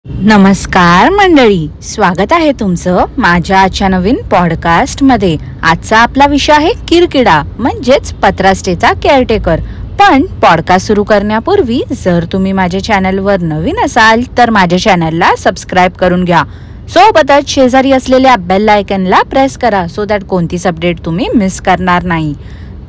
नमस्कार मंडळी, स्वागत आहे तुमचं माझ्या आजच्या नवीन पॉडकास्ट मध्ये। आजचा आपला विषय आहे किरकिडा म्हणजेच पत्रास्टेचा केअरटेकर। पण पॉडकास्ट सुरू करण्यापूर्वी जर तुम्ही माझ्या चॅनलवर नवीन असाल तर माझ्या चॅनलला सबस्क्राइब करून घ्या। सोबतच शेजारी असलेल्या बेल आयकॉनला प्रेस करा सो दॅट कोणतीच अपडेट तुम्ही मिस करणार नाही।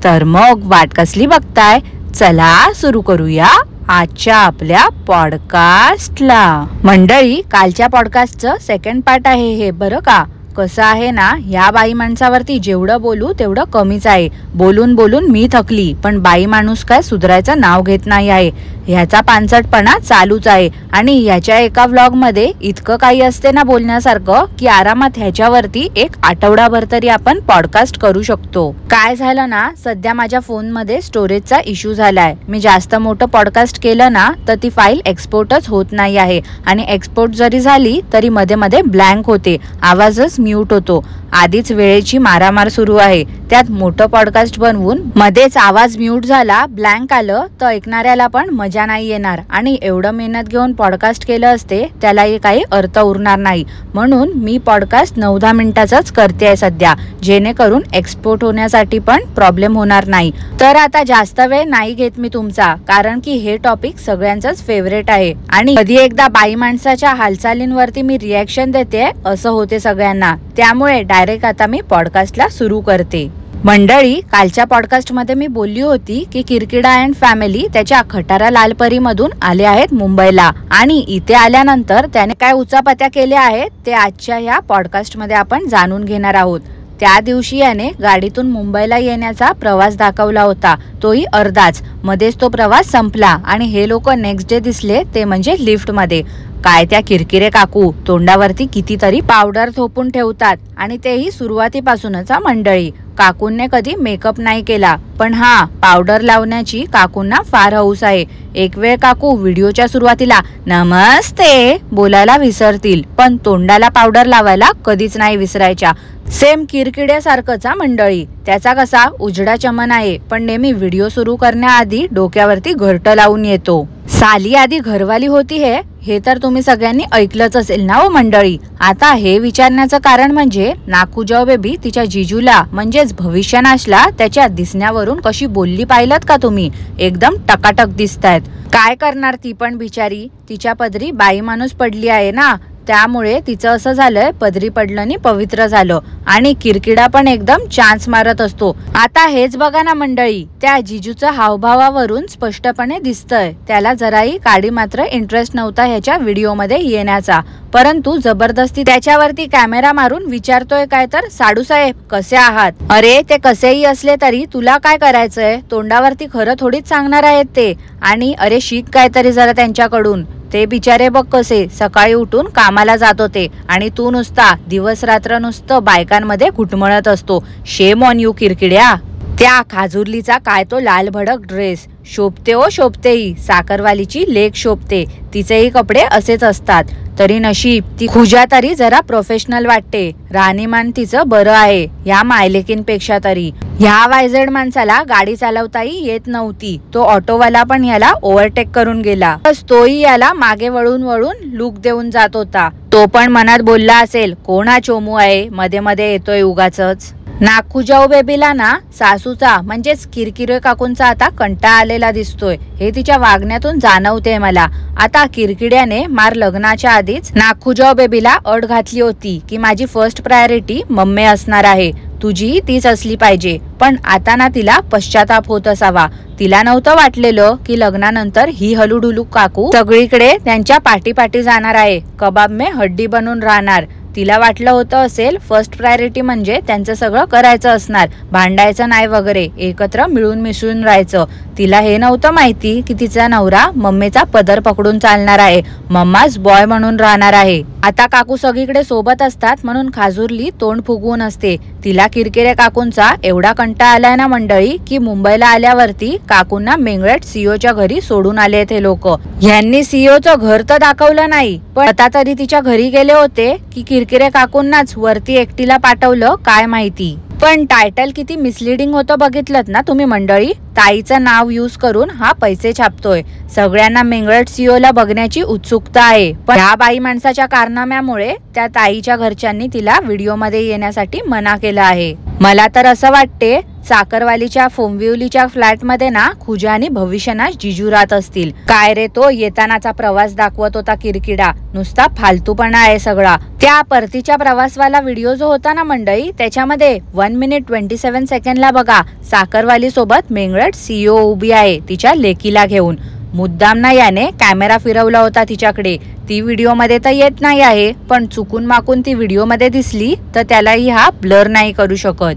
तर मग वाट कसली बघताय, चला सुरू करूया आजच्या आपल्या पॉडकास्टला। मंडळी, कालच्या पॉडकास्टचं सेकंड पार्ट आहे हे, बरं का। कसं आहे ना, ह्या बाई माणसावरती जेवढं बोलू तेवढं कमीच आहे। बोलून बोलून मी थकली, पण बाई माणूस काय सुधारायचं नाव घेत नाही आहे। ह्याचा पानसटपणा चालूच आहे आणि ह्याच्या एका व्लॉग मध्ये इतकं काही असते ना बोलण्यासारखं की आरामात ह्याच्यावरती एक आठवडाभर तरी आपण पॉडकास्ट करू शकतो। काय झालं ना, सध्या माझ्या फोन मध्ये स्टोरेजचा इश्यू झालाय। मी जास्त मोठं पॉडकास्ट केलं ना तर ती फाईल एक्सपोर्टच होत नाही आहे आणि एक्सपोर्ट जरी झाली तरी मध्ये मध्ये ब्लँक होते, आवाजच म्यूट होतो। आधीच वेळेची मारामार सुरू आहे, त्यात मोठं पॉडकास्ट बनवून मध्येच आवाज म्यूट झाला, ब्लँक आलं तर ऐकणाऱ्याला पण मजा नाही येणार आणि एवढं मेहनत घेऊन पॉडकास्ट केलं असते त्यालाही काही अर्थ उरणार नाही। म्हणून मी पॉडकास्ट 9-10 मिनिटाचाच करते सध्या, जेणेकरून एक्सपोर्ट होण्यासाठी पण प्रॉब्लेम होणार नाही। तर आता जास्त वेळ नाही घेत मी तुमचा, कारण की हे टॉपिक सगळ्यांचंच फेवरेट आहे आणि कधी एकदा बाई माणसाच्या हालचालींवरती मी रिॲक्शन देते असं होते सगळ्यांना। त्यामुळे डायरेक्ट आता मी पॉडकास्टला सुरू करते। मंडळी, कालच्या पॉडकास्ट मध्ये मी बोलली होती की किरकिडा अँड फॅमिली त्याच्या खटारा लालपरी मधून आले आहेत मुंबईला आणि इथे आल्यानंतर त्याने काय उचापत्या केल्या आहेत ते आजच्या ह्या पॉडकास्ट मध्ये आपण जाणून घेणार आहोत। त्या दिवशी याने गाडीतून मुंबईला येण्याचा प्रवास दाखवला होता, तोही अर्धाच। मध्येच तो प्रवास संपला आणि हे लोक नेक्स्ट डे दिसले ते म्हणजे लिफ्ट मध्ये। काय त्या किरकिरे काकू तोंडावरती कितीतरी पावडर थोपून ठेवतात आणि तेही सुरुवातीपासूनच। मंडळी, काकूंने कधी मेकअप नाही केला, पण हा पावडर लावण्याची काकूंना फार हौस आहे। एक वेळ काकू व्हिडिओच्या सुरुवातीला नमस्ते बोलायला विसरतील, पण तोंडाला पावडर लावायला कधीच नाही विसरायच्या। सेम किरकिड्यासारखंच मंडळी, त्याचा कसा उजडा चमन आहे पण नेहमी व्हिडिओ सुरू करण्याआधी डोक्यावरती घरटं लावून येतो। साली आधी घरवाली होती हे तर तुम्ही सगळ्यांनी ऐकलंच असेल ना हो मंडळी। आता हे विचारण्याचं कारण म्हणजे नाकूजाव बेबी तिच्या जिजूला म्हणजेच भविष्यनाशला त्याच्या दिसण्यावरून कशी बोलली पाहिलत का तुम्ही? एकदम टकाटक दिसतायत। काय करणार ती पण बिचारी, तिच्या पदरी बाई माणूस पडली आहे ना, त्यामुळे तिचं असं झालंय पदरी पडलं आणि पवित्र झालं। आणि किरकिडा पण एकदम चान्स मारत असतो। आता हेच बघा ना मंडळी, त्या जिजूचं हावभावावरून स्पष्टपणे दिसतंय त्याला जराही काडी मात्र इंटरेस्ट नव्हता ह्याच्या व्हिडिओ मध्ये येण्याचा, परंतु जबरदस्ती त्याच्यावरती कॅमेरा मारून विचारतोय काय तर, साडू साहेब कसे आहात? अरे ते कसेही असले तरी तुला काय करायचंय? तोंडावरती खरं थोडीच सांगणार आहेत ते। आणि अरे शिक काहीतरी जरा त्यांच्याकडून। ते बिचारे बघ कसे सकाळी उठून कामाला जात होते आणि तू नुसता दिवस रात्र नुसतं बायकांमध्ये घुटमळत असतो। Shame on you किरकिड्या। त्या खाजुर्लीचा काय तो लाल भडक ड्रेस शोभते ओ शोभतेही, साखरवालीची लेक शोभते, तिचेही कपडे असेच असतात। तरी नशीब ती खुजा तरी जरा प्रोफेशनल वाटते, राहणीमान तिचं बरं आहे ह्या मायलेकींपेक्षा तरी। ह्या वायझेड माणसाला गाडी चालवताही येत नव्हती, तो ऑटोवाला पण याला ओव्हरटेक करून गेला, बस तोही याला मागे वळून वळून लुक देऊन जात होता। तो पण मनात बोलला असेल कोण हा चोमू आहे मध्ये मध्ये येतोय उगाचच। नाकूजाऊ बेबीला ना सासूचा म्हणजेच किरकिरे काकूंचा आता कंटाळा आलेला दिसतोय, हे तिच्या वागण्यातून जाणवते मला। आता किरकिड्याने मार लग्नाच्या आधीच नाकूजाऊ बेबीला अट घातली होती की माझी फर्स्ट प्रायोरिटी मम्मी असणार आहे, तुझी तीच असली पाहिजे। पण आता ना तिला पश्चाताप होत असावा। तिला नव्हतं वाटलेलं की लग्नानंतर ही हलुडुलू काकू सगळीकडे त्यांच्या पाठी जाणार आहे, कबाब में हड्डी बनून राहणार। तिला वाटलं होतं असेल फर्स्ट प्रायोरिटी म्हणजे त्यांचं सगळं करायचं असणार, भांडायचं नाही वगैरे, एकत्र मिळून मिसळून राहायचं। तिला हे नव्हतं माहिती की तिचा नवरा मम्मीचा पदर पकडून चालणार आहे, मम्माच बॉय म्हणून राहणार आहे। आता काकू सगळीकडे सोबत असतात म्हणून खाजुर्ली तोंड फुगवून असते। तिला किरकिरे काकूंचा एवढा कंटाळा आलाय ना मंडळी की मुंबईला आल्यावरती काकूंना मेंगळट सीओच्या घरी सोडून आले ते लोक। ह्यांनी सीओचं घर तर दाखवलं नाही, पण आता तरी तिच्या घरी गेले होते की किरकिरे काकूंनाच वरती एकटीला पाठवलं काय माहिती। पण टायटल किती मिसलिडिंग होतं बघितलं ना तुम्ही मंडळी. ताईचं नाव यूज करून हा पैसे छापतोय. सगळ्यांना मेंगळट सीओला बघण्याची उत्सुकता आहे. पण ह्या बाई माणसाच्या कारनाम्यामुळे त्या ताईच्या घरच्यांनी तिला व्हिडिओमध्ये येण्यासाठी मना केलं आहे. मला तर असं वाटते साखरवालीच्या फोंबिवलीच्या फ्लॅट मध्ये ना खुजा आणि भविष्यनाश जिजू राहत असतील. काय रे तो येतानाचा प्रवास दाखवत होता किरकिडा, नुसता फालतूपणा आहे सगळा. त्या परतीच्या प्रवासवाला व्हिडिओ जो होता ना मंडळी, त्याच्यामध्ये 1 मिनिट 27 सेकंडला बघा साखरवाली सोबत मेंगळट सीईओ उभी आहे तिच्या लेकीला घेऊन. मुद्दाम ना याने कॅमेरा फिरवला होता तिच्याकडे. ती व्हिडिओ मध्ये तर येत नाही आहे, पण चुकून माकून ती व्हिडिओ मध्ये दिसली तर त्यालाही हा ब्लर नाही करू शकत.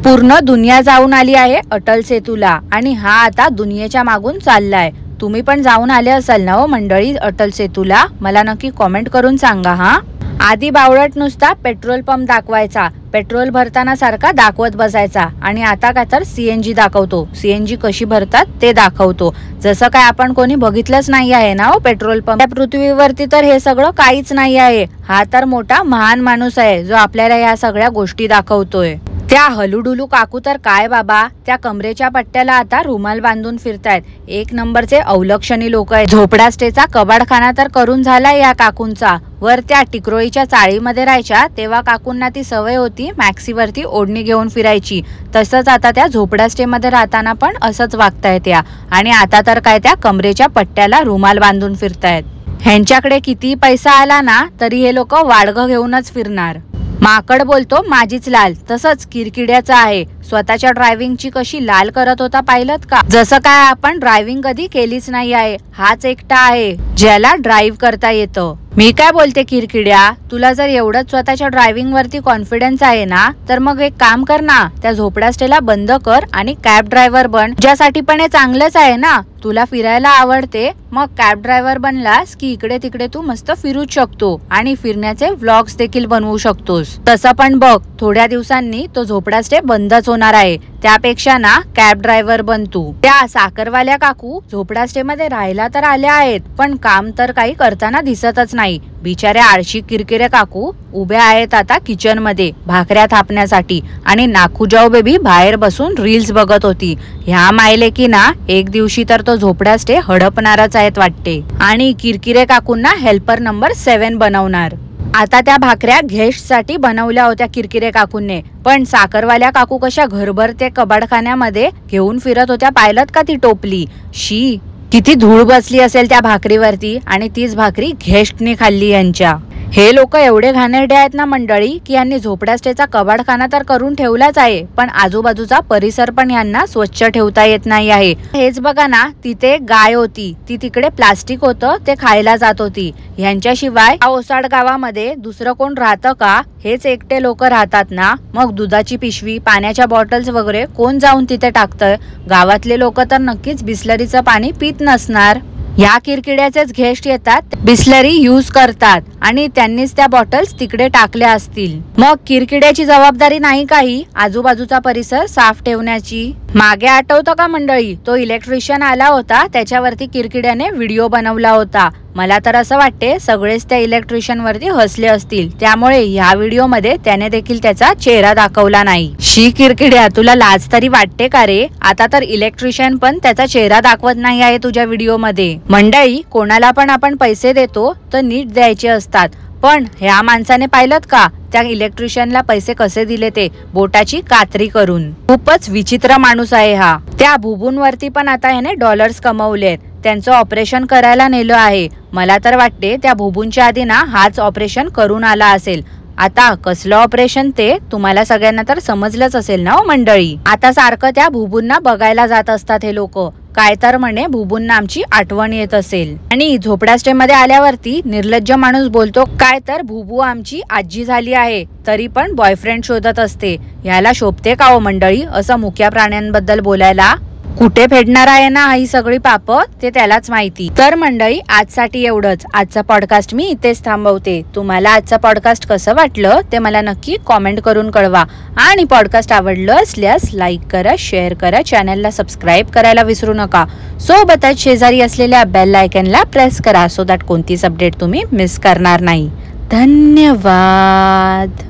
पूर्ण दुनिया जाऊन आली आहे अटल सेतूला आणि हा आता दुनियेच्या मागून चाललाय. तुम्ही पण जाऊन आले असाल ना हो मंडळी अटल सेतूला? मला नक्की कॉमेंट करून सांगा हा. आधी बावळट नुसता पेट्रोल पंप दाखवायचा, पेट्रोल भरताना सारखा दाखवत बसायचा आणि आता काय तर सीएनजी दाखवतो. सीएनजी कशी भरतात ते दाखवतो, जसं काय आपण कोणी बघितलंच नाही आहे ना हो पेट्रोल पंप. त्या पृथ्वीवरती तर हे सगळं काहीच नाही आहे. हा तर मोठा महान माणूस आहे जो आपल्याला या सगळ्या गोष्टी दाखवतोय. त्या हलुडुलू काकू तर काय बाबा, त्या कमरेच्या पट्ट्याला आता रुमाल बांधून फिरतायत. एक नंबरचे अवलक्षणी लोक आहेत. झोपडा स्टेचा कबाडखाना तर करून झालाय या काकूंचा. वर त्या टिकरोळीच्या चाळीमध्ये राहायच्या तेव्हा काकूंना ती सवय होती मॅक्सीवरती ओढणी घेऊन फिरायची. तसंच आता त्या झोपडा स्टे मध्ये राहताना पण असंच वागतायत त्या. आणि आता तर काय त्या कमरेच्या पट्ट्याला रुमाल बांधून फिरतायत. ह्यांच्याकडे किती पैसा आला ना तरी हे लोक वाडगं घेऊनच फिरणार. माकड बोलतो माझीच लाल, तसंच किरकिड्याचं आहे. स्वतःच्या ड्रायव्हिंगची कशी लाल करत होता पाहिलत का? जसं काय आपण ड्रायव्हिंग कधी केलीच नाही आहे. हाच एकटा आहे ज्याला ड्राईव्ह करता येतं. मी काय बोलते किरकिड्या, तुला जर एवढंच स्वतःच्या ड्रायव्हिंग वरती कॉन्फिडन्स आहे ना तर मग एक काम कर ना, त्या झोपडा स्टेला बंद कर आणि कॅब ड्रायव्हर बन. ज्यासाठी पण हे चांगलंच आहे ना. तुला फिरायला आवडते, मग कॅब ड्रायव्हर बनलास की इकडे तिकडे तू मस्त फिरूच शकतो आणि फिरण्याचे व्लॉग्स देखील बनवू शकतोस. तसं पण बघ थोड्या दिवसांनी तो झोपडा स्टे बंदच होणार आहे. त्यापेक्षा ना कॅब ड्रायव्हर बन तू. त्या साखरवाल्या काकू झोपडा स्टे मध्ये राहायला तर आल्या आहेत, पण काम तर काही करताना दिसतच नाही. बिचाऱ्या आळशी किरकिरे काकू उभ्या आहेत आता किचन मध्ये भाकऱ्या थापण्यासाठी आणि नाखूजाऊ बेबी बाहेर बसून रील्स बघत होती. ह्या मायले की ना एक दिवशी तर तो झोपडा स्टे हडपणारच आहेत वाटते आणि किरकिरे काकूंना हेल्पर नंबर 7 बनवणार. आता त्या भाकऱ्या गेस्ट साठी बनवल्या होत्या किरकिरे काकूंने, पण साखरवाल्या काकू कशा घरभर ते कबाडखान्यामध्ये घेऊन फिरत होत्या पाहिलत का ती टोपली? शी, किती धूळ बसली असेल त्या भाकरीवरती आणि तीच भाकरी गेस्टने खाल्ली यांच्या. हे लोक एवढे घाणेरडे आहेत ना मंडळी की यांनी झोपडा स्टेचा कबाडखाना तर करून ठेवलाच आहे, पण आजूबाजूचा परिसर पण यांना स्वच्छ ठेवता येत नाही आहे. हेच बघा ना, तिथे गाय होती, ती तिकडे प्लास्टिक होतं ते खायला जात होती. ह्यांच्याशिवाय ओसाड गावामध्ये दुसरं कोण राहतं का? हेच एकटे लोक राहतात ना. मग दुधाची पिशवी, पाण्याच्या बॉटल्स वगैरे कोण जाऊन तिथे टाकतंय? गावातले लोक तर नक्कीच बिस्लरीचं पाणी पित नसणार. ह्या किरकिड्याचेच गेस्ट येतात, बिस्लरी यूज करतात आणि त्यांनीच त्या बॉटल्स तिकडे टाकल्या असतील. मग किरकिड्याची जबाबदारी नाही काही आजूबाजूचा परिसर साफ ठेवण्याची? मागे आठवतं का मंडळी, तो इलेक्ट्रिशियन आला होता, त्याच्यावरती किरकिड्याने व्हिडिओ बनवला होता. मला तर असं वाटते सगळेच त्या इलेक्ट्रिशियन वरती हसले असतील, त्यामुळे ह्या व्हिडिओ मध्ये त्याने देखील त्याचा चेहरा दाखवला नाही. शी किरकिड्या, तुला लाज तरी वाटते का रे? आता तर इलेक्ट्रिशियन पण त्याचा चेहरा दाखवत नाही आहे तुझ्या व्हिडिओ मध्ये. मंडळी, कोणाला पण आपण पैसे देतो तर नीट द्यायचे असतात, पण ह्या माणसाने पाहिलत का त्या इलेक्ट्रिशियनला पैसे कसे दिले ते? बोटाची कात्री करून. खूपच विचित्र माणूस आहे हा. त्या भुबूंवरती पण आता ह्याने डॉलर्स कमवलेत, त्यांचं ऑपरेशन करायला नेलं आहे. मला तर वाटते त्या भुबूंच्या आधी ना हाच ऑपरेशन करून आला असेल. आता कसलं ऑपरेशन ते तुम्हाला सगळ्यांना तर समजलंच असेल ना हो मंडळी. आता सारखं त्या भुबूंना बघायला जात असतात हे लोक. काय तर म्हणे भुबूंना आमची आठवण येत असेल. आणि झोपडा स्टे मध्ये आल्यावरती निर्लज्ज माणूस बोलतो काय तर भुबू आमची आजी झाली आहे तरी पण बॉयफ्रेंड शोधत असते. ह्याला शोभते का हो मंडळी असं मुक्या प्राण्यांबद्दल बोलायला? कुठे फेडणार आहे ना ही सगळी पाप ते त्यालाच माहिती. तर मंडळी, आजसाठी एवढंच. आजचा पॉडकास्ट मी इथेच थांबवते. तुम्हाला आजचा पॉडकास्ट कसं वाटलं ते मला नक्की कॉमेंट करून कळवा. आणि पॉडकास्ट आवडलं असल्यास लाईक करा, शेअर करा, चॅनलला सबस्क्राईब करायला विसरू नका. सोबतच शेजारी असलेल्या बेल आयकॉनला प्रेस करा सो दॅट कोणतीच अपडेट तुम्ही मिस करणार नाही. धन्यवाद.